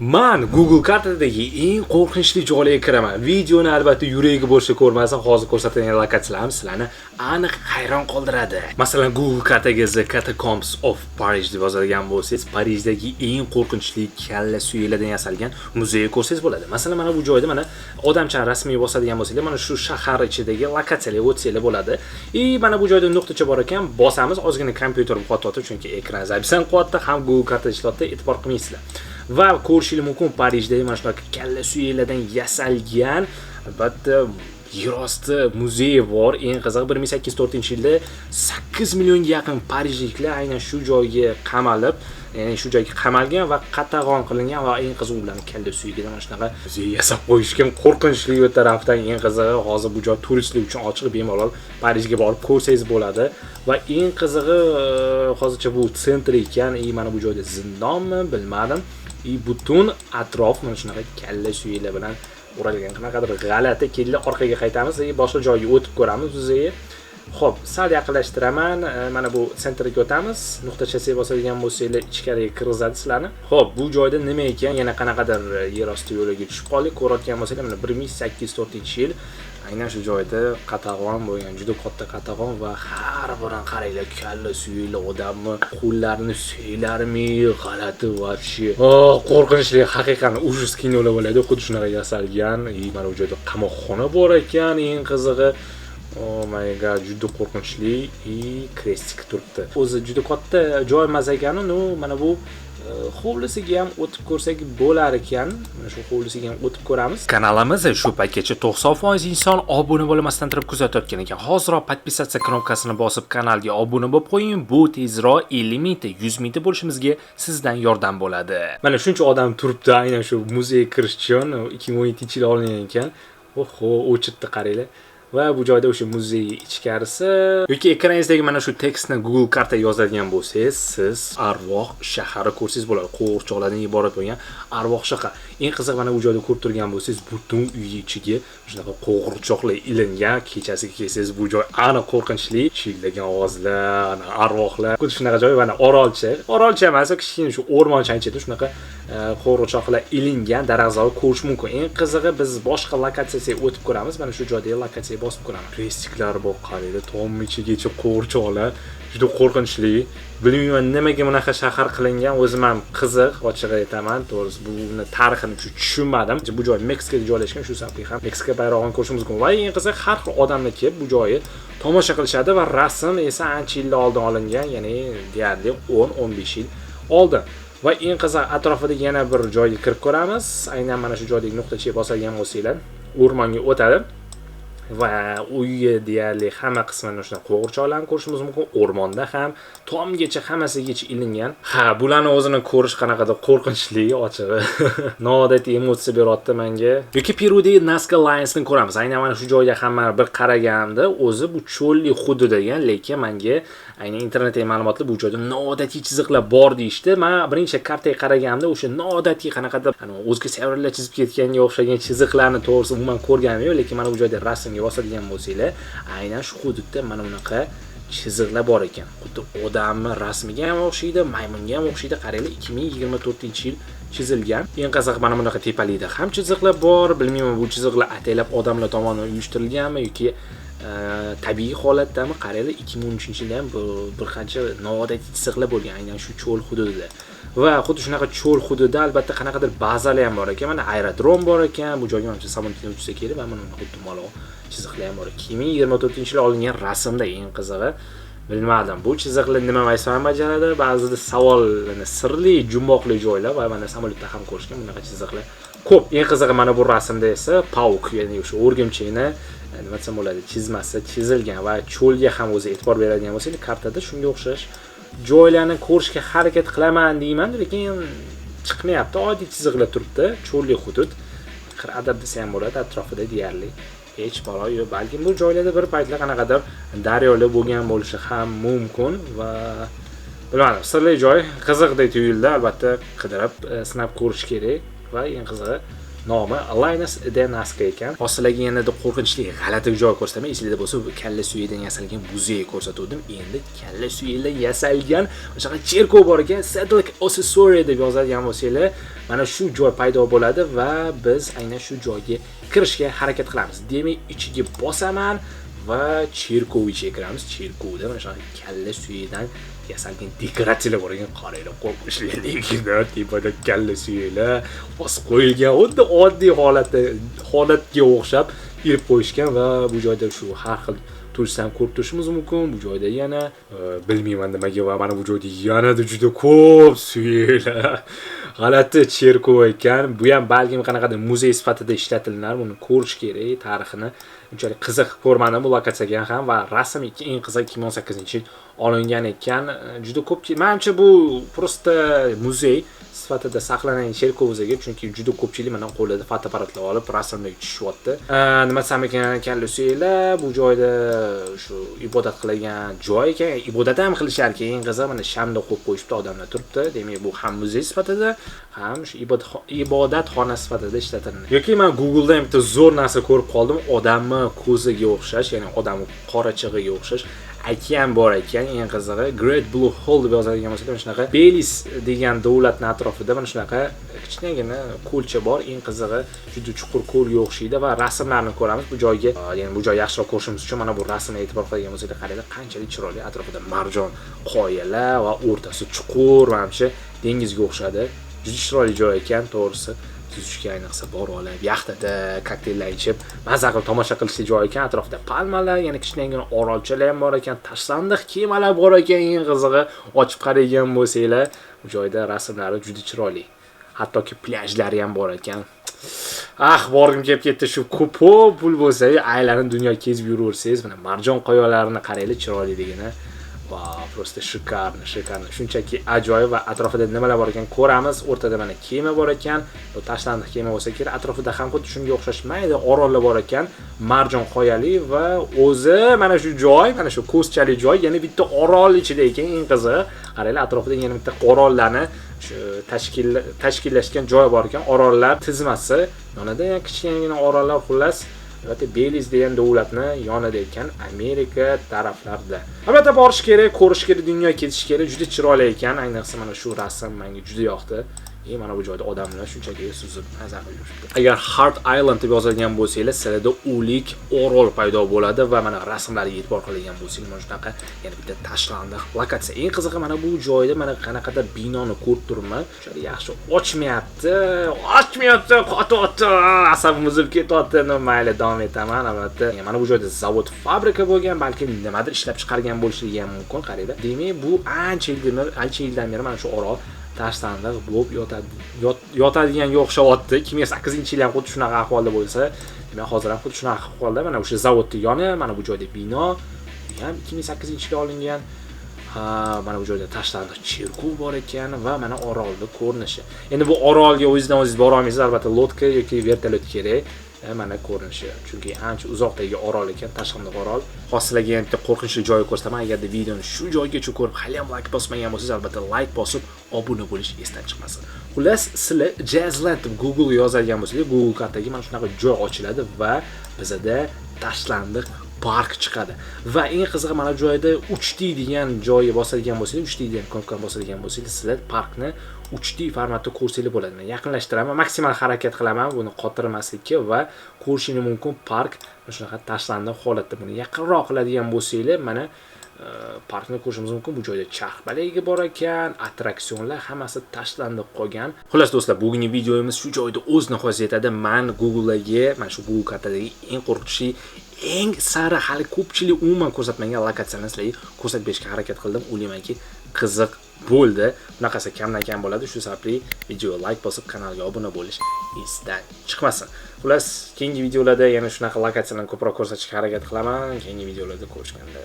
Man Google kartadagi eng qo'rqinchli joylarga kiraman. Videoni albatta yuragi bo'lsa ko'rmasa, hozir ko'rsatilgan lokatsiyalarimiz sizlarni aniq hayron qoldiradi. Masalan, Google kartaga The Catacombs of Paris deb yozadigan bo'lsangiz, Parijdagi eng qo'rqinchli kalla suyaklardan yasalgan muzeyni ko'rsangiz bo'ladi. Masalan, mana bu joyda mana odamcha rasmiy bosadigan bo'lsangiz, mana shu shahar ichidagi lokatsiyalarga o'tsanglar bo'ladi. Mana bu joyda nuqtacha bor ekan, bosamiz, ozgina kompyuterim qotdi, chunki ekran zabisan qotdi, ham Google karta ishlatdi, e'tibor qilmaysizlar. Va ko'rishingiz mumkin Parijda mana shunaqa kalla suyaklardan yasalgan albatta yerosti muzeyi bor. Eng qizig'i 1804-yilda 8 millionga yaqin parijliklar aynan shu joyga qamalib, ya'ni shu joyga qamalgan va qatag'on qilingan va eng qizig'i ularning kalla suyagidan mana shunaqa muzey yasab qo'yishgan. Qo'rqinchli o'ta tarafdan eng qizig'i hozir bu joy turistlar uchun ochiq, bemalol Parijga borib ko'rsangiz bo'ladi. Va eng qizig'i hozircha bu sentr ekan, mana bu joyda zindonmi bilmadim. Butun atrof mana shunaqa kalla suyaklar bilan o'ralgan. Qanaqadir g'alati. Kelinglar orqaga qaytamiz va boshqa joyga o'tib ko'ramiz muzeyni. Xo'p, sal yaqinlashtiraman. Mana bu sentrga o'tamiz. Nuqtachasiga bosadigan bo'lsanglar ichkariga kirgizadi sizlarni. Xo'p, bu joyda nima ekan? Yana qanaqadir yerosti yo'liga tushib qoldik. Ko'rayotgan bo'lsanglar, mana 1804-yil aynan shu joyda qatag'on bo'lgan, juda katta qatag'on va har biridan qaranglar, kalla suyaklar, odamni qo'llarini suyaklarmi, g'alati voобще. Qo'rqinchli, haqiqatan ujus kinolar bo'ladi, xuddi shunaqa yasalgan. Mana bu joyda qamoqxona bor ekan, eng qizig'i. Oh my god, juda qo'rqinchli. Krestik turibdi. O'zi juda katta joy emas ekan, mana bu hovlisiga ham o'tib ko'rsak bo'lar ekan. Mana shu hovlisiga ham o'tib ko'ramiz. Kanalimiz shu paytgacha 90% inson obuna bo'lmasdan turib kuzatayotgan ekan. Hozirroq podpisatsiya knopkasini bosib kanalga obuna bo'lib qo'ying. Bu tezroq 50 mingta, 100 mingta bo'lishimizga sizdan yordam bo'ladi. Mana shuncha odam turibdi aynan shu muzeyga kirish uchun 2017-yilda olingan ekan. Oho, o'chirdi qaranglar. Va bu joyda o'sha muzey ichkarisi yoki ekraningizdagi mana shu tekstni Google karta yozadigan bo'lsangiz, siz arvoh shahari ko'rsangiz bo'ladi. Qo'rqchoqlardan iborat bo'lgan arvoh shahar. Eng qiziq, mana bu joyda ko'rib turgan bo'lsangiz, butun uy ichiga shunaqa qo'rqchoqlar ilingan. Kechasiga kelsangiz, bu joy aniq qo'rqinchli, chillagan ovozlar, arvohlar. Xuddi shunaqa joy, mana orolcha. Orolcha emas, kichkina shu o'rmoncha ichida shunaqa qo'rqchoqlar ilingan daraxtzorni ko'rish mumkin. Eng qizig'i, biz boshqa lokatsiyaga o'tib ko'ramiz. Mana shu joydagi lokatsiya bosib ko'raman. Restiklar bor, qaranglar, tom ichigacha qo'rqchoqlar. Juda qo'rqinchli. Bilmayman nimaga bunaqa shahar qilingan, o'zim ham qiziq, ochig'i aytaman. To'g'risi, buni tarixini tushunmadim. Bu joy Meksikada joylashgan, shu sababli ham Meksika bayrog'ini ko'rish mumkin. Va eng qiziq, har xil odamlar kelib bu joyni tomosha qilishadi va rasm esa ancha yillar oldin olingan, ya'ni deyarli 10-15 yil oldin. Va eng qiziq, atrofida yana bir joyga kirib ko'ramiz. Aynan mana shu joydagi nuqtachaga bosadigan bo'lsanglar, o'rmonga o'tadi. Va uyga deyarli hamma qismini shuna qo'g'irchoqlarni ko'rishimiz mumkin. O'rmonda ham tomgacha hammasigacha ilingan. Bularni o'zini ko'rish qanaqadir qo'rqinchli, ochig'i. Noodatiy emotsiya beryapti menga. Yoki Perudagi Nazca Lions'ni ko'ramiz. Aynan mana shu joyga hamma bir qaraganimda, o'zi bu cho'lli hudud ekan, lekin menga aynan internetdagi ma'lumotlar bu joyda noodatiy chiziqlar bor deyishdi. Men birinchi kartaga qaraganimda o'sha noodatiy qanaqadir o'zga sayrlar chizib ketganga o'xshagan chiziqlarni to'g'risi umuman ko'rganim yo'q, lekin mana bu joyda rasmga bosadigan bo'lsanglar, aynan shu hududda mana bunaqa chiziqlar bor ekan. Xuddi odamning rasmiga ham o'xshaydi, maymunga ham o'xshaydi. Qaranglar, 2024-yil chizilgan. Eng qiziq, mana bunaqa tepalikda ham chiziqlar bor. Bilmayman, bu chiziqlar ataylab odamlar tomonidan uyushtirilganmi yoki tabiiy holatdami? Qaranglar, 2013-yilda ham bir qancha noodatiy chiziqlar bo'lgan aynan shu cho'l hududida. Va xuddi shunaqa cho'l hududida albatta qanaqadir bazalar ham bor ekan. Mana aerodrom bor ekan. Bu joyga ham samolyotlar uchsa kerak va mana xuddi malo chiziqlar ham bor. 2024-yilda olingan rasmda. Eng qizig'i, bilmadim, bu chiziqlar nima maysam bajaradi. Ba'zida savollarni sirli, jumboqli joylar va mana samolyotda ham ko'rishgan bunaqa chiziqlar ko'p. Eng qizig'i, mana bu rasmda esa pauk, ya'ni o'sha o'rgimchakni nima desam bo'ladi, chizmasi chizilgan va cho'lga ham o'zi e'tibor beradigan bo'lsangiz, kartada shunga o'xshash joylarni ko'rishga harakat qilaman deyman, lekin chiqmayapti. Oddiy chiziqlar turibdi, cho'lli hudud. Qir'adab desa ham bo'ladi, atrofida deyarli hech balo yo'q. Balkim bu joylarda bir paytlar qanaqadir daryolar bo'lgan bo'lishi ham mumkin va bilmadim, sirli joy, qiziqdek tuyuldi. Albatta qidirib sinab ko'rish kerak va eng qizig'i nomi Linus de Nazca ekan. Hozirlarga yanada qo'rqinchli g'alati joy ko'rsataman. Esingizda bo'lsa, kalla suyidan yasalgan muzey ko'rsatdim. Endi kalla suyidan yasalgan o'sha cherkov bor ekan. Sadlik Ossuary deb yozadigan bo'lsanglar, mana shu joy paydo bo'ladi va biz aynan shu joyga kirishga harakat qilamiz. Demak, ichiga bosaman va cherkov ichiga kiramiz. Cherkovda mana shu kalla suyidan yasalgan dekoratsiyalar bor ekan. Qaranglar, qo'rqinchli lekin tepada kalla suylar bosib qo'yilgan, xuddi oddiy holatga o'xshab ilib qo'yishgan va bu joyda shu har xil turistlar ham ko'rib turishimiz mumkin. Bu joyda yana bilmayman nimaga va mana bu joyda yanada juda ko'p suylar. G'alati cherkov ekan. Bu ham balkim qanaqadir muzey sifatida ishlatilgan. Buni ko'rish kerak, tarixini. Unchalik qiziq ko'rmadim bu lokatsiyaga ham va rasm eng qiziq 2018-yil olingan ekan. Juda ko'p, menimcha bu prosta muzey sifatida saqlangan cherkov o'ziga, chunki juda ko'pchilik mana qo'lida fotoapparatlar olib rasmga tushyapti. Nima desam ekan, kallusiylar bu joyda shu ibodat qilgan joy ekan. Ibodat ham qilishar ekan. Eng qiziq mana shamda qo'yib qo'yishibdi, odamlar turibdi. Demak, bu ham muzey sifatida, ham shu ibodatxona sifatida ishlatiladi. Yoki men Google'da ham bitta zo'r narsa ko'rib qoldim. Odamni ko'ziga o'xshash, ya'ni odamning qorachig'iga o'xshash okean bor ekan. Eng qizig'i Great Blue Hole deb yozadigan bo'lsa, mana shunaqa Belize degan davlatning atrofida mana shunaqa kichkinagina ko'lcha bor. Eng qizig'i juda chuqur ko'lga o'xshaydi va rasmlarni ko'ramiz bu joyga. Ya'ni bu joy yaxshiroq ko'rishimiz uchun mana bu rasmga e'tibor qiladigan bo'lsak, qaranglar qanchalik chiroyli. Atrofida marjon qoyalar va o'rtasi chuqur, menimcha dengizga o'xshadi. Juda chiroyli joy ekan, to'g'risi. Suzishga ayniqsa borib olib, yaxtada kokteyl ichib, maza qilib tomosha qilishli joy ekan. Atrofida palmalar, yana kichkinagina orolchalar ham bor ekan, tashlandiq kemalar bor ekan. Eng qizig'i, ochib qaragan bo'lsanglar, bu joyda rasmlari juda chiroyli. Hattoki plyajlari ham bor ekan. Borgim kelib ketdi. Shu ko'p pul bo'lsa, aylanib dunyo kezib yuraversangiz, mana marjon qoyalarini qaranglar, chiroyliligini. Wow, prosta shikarni. Shunchaki ajoyib va atrofida nimalar bor ekan ko'ramiz. O'rtada mana kema bor ekan. Bu tashlandiq kema bo'lsa kerak. Atrofida ham xuddi shunga o'xshash mayda orollar bor ekan. Marjon qoyali va o'zi mana shu joy, mana shu ko'zchali joy, yana bitta orol ichida ekan. Eng qizig'i, qaranglar, atrofida yana bitta orollarni shu tashkillashgan joy bor ekan. Orollar tizmasi. Yonida ham kichkinagina orollar, xullas. Albatta Belize degan davlatni yonida ekan, Amerika taraflarida. Albatta borish kerak, ko'rish kerak, dunyoga ketish kerak. Juda chiroyli ekan, ayniqsa mana shu rasm menga juda yoqdi. Mana bu joyda odamlar shunchaki suzib nazar qilib yuribdi. Agar Heart Island deb yozadigan bo'lsangiz, sizlarda o'lik orol paydo bo'ladi va mana rasmlarga e'tibor qiladigan bo'lsangiz, mana shunaqa yana bitta tashlandiq lokatsiya. Eng qizig'i mana bu joyda mana qanaqadir binoni ko'rib turibman. Shunday yaxshi ochmayapti, qotyapti. Asabim uzilib ketyapti. Mayli, davom etaman. Albatta, mana bu joyda zavod, fabrika bo'lgan, balki nimadir ishlab chiqargan bo'lishligi ham mumkin, qaranglar. Demak, bu ancha yildan beri mana shu orol tashlandiq bo'lib yotadigan o'xshayapti. 2008-yil ham xuddi shunaqa ahvolda bo'lsa, demak hozir ham xuddi shunaqa ahvolda. Mana o'sha zavodning yoni, mana bu joyda bino, ham 2008-yilda olingan. Mana bu joyda tashlandiq cherkov bor ekan va mana orolning ko'rinishi. Endi bu orolga o'zingizdan bora olmaysiz, albatta lotka yoki vertolyot kerak. Mana ko'rinishi, chunki ancha uzoqdagi orol ekan, tashlandiq orol. Hozirlarga ham bitta qo'rqinchli joy ko'rsataman. Agarda videoni shu joygacha ko'rib, hali ham like bosmagan bo'lsangiz, albatta like bosib, obuna bo'lish esdan chiqmasin. Xullas, sizlar Jazzland deb Google yozadigan bo'lsangiz, Google kartaga mana shunaqa joy ochiladi va bizda tashlandiq park chiqadi. Va eng qizig'i, mana bu joyda 3D degan joyga bosadigan bo'lsangiz, 3D degan knopkani bosadigan bo'lsangiz, sizlar parkni 3D formatda ko'rsangiz bo'ladi. Men yaqinlashtiraman, maksimal harakat qilaman buni qotirmaslikka va ko'rishingiz mumkin park shunaqa tashlandiq holatda. Buni yaqinroq qiladigan bo'lsangiz, mana parkni ko'rishimiz mumkin. Bu joyda charxbalagi bor ekan, attraksionlar hammasi tashlandiq qolgan. Xullas do'stlar, bugungi videomiz shu joyda o'z nihoyasiga yetadi. Men Google'dagi, mana shu Google kartadagi eng qo'rqinchli, eng sara hali ko'pchilik umuman ko'rsatmagan lokatsiyani sizlarga ko'rsatib berishga harakat qildim. O'ylaymanki, qiziq bo'ldi. Bunaqasi kamdan kam bo'ladi. Shu sababli videoga like bosib, kanalga obuna bo'lish esdan chiqmasin. Xullas, keyingi videolarda yana shunaqa lokatsiyalarni ko'proq ko'rsatishga harakat qilaman. Keyingi videolarda ko'rishganda